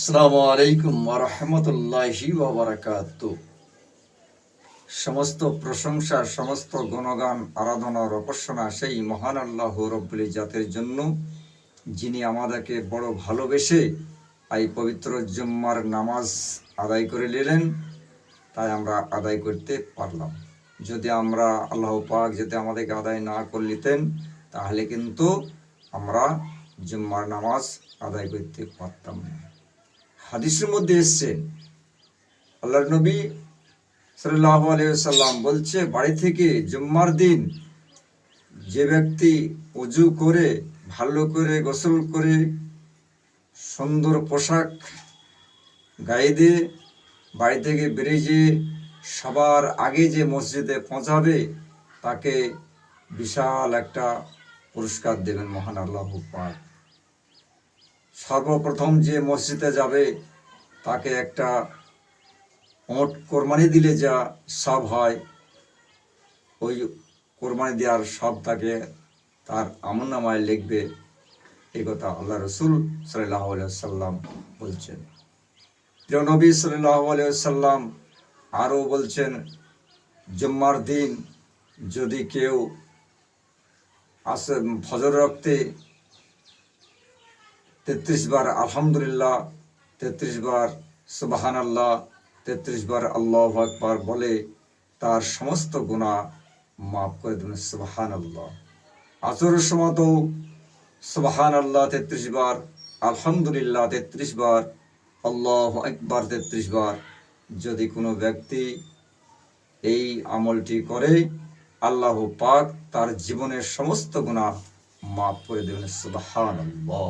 আসসালামু আলাইকুম ওয়া রাহমাতুল্লাহি ওয়া বারাকাতুহু। সমস্ত প্রশংসা, সমস্ত গুণগান, আরাধনা, উপাসনা সেই মহান আল্লাহ রাব্বুল ইজ্জাতের জন্য, যিনি আমাদেরকে বড় ভালোবেসে এই পবিত্র জুম্মার নামাজ আদায় করে নিলেন, তাই আমরা আদায় করতে পারলাম। যদি আমরা আল্লাহ পাক যদি আমাদেরকে আদায় না করে নিতেন, তাহলে কিন্তু আমরা জুম্মার নামাজ আদায় করতে পারতাম না। হাদিসের মধ্যে এসছে, আল্লাহর নবী সাল্লাল্লাহু আলাইহি ওয়াসাল্লাম বলছে, বাড়ি থেকে জুম্মার দিন যে ব্যক্তি ওযু করে, ভালো করে গোসল করে, সুন্দর পোশাক গায়ে দিয়ে বাড়ি থেকে বেরিয়ে সবার আগে যে মসজিদে পৌঁছাবে, তাকে বিশাল একটা পুরস্কার দেবেন মহান আল্লাহ পাক। সর্বপ্রথম যে মসজিদে যাবে, তাকে একটা ওট কোরবানি দিলে যা সব হয়, ওই কোরবানি দেওয়ার সব তাকে তার আমলনামায় লিখবে। এই কথা আল্লাহ রসুল সাল্লাল্লাহু আলাইহি ওয়াসাল্লাম বলছেন। প্রিয় নবী সাল্লাল্লাহু আলাইহি ওয়াসাল্লাম আরও বলছেন, জুম্মার দিন যদি কেউ আসে ফজর রক্তে 33 বার আলহামদুলিল্লাহ, 33 বার সুবহানাল্লাহ, 33 বার আল্লাহু আকবার বলে, তার সমস্ত গুনাহ মাফ করে দেবেন। সুবহানাল্লাহ। আসরের সময় তো সুবহানাল্লাহ 33 বার, আলহামদুলিল্লাহ 33 বার, আল্লাহু আকবার 33 বার যদি কোনো ব্যক্তি এই আমলটি করে, আল্লাহ পাক তার জীবনের সমস্ত গুনাহ মাফ করে দেবেন। সুবহানাল্লাহ।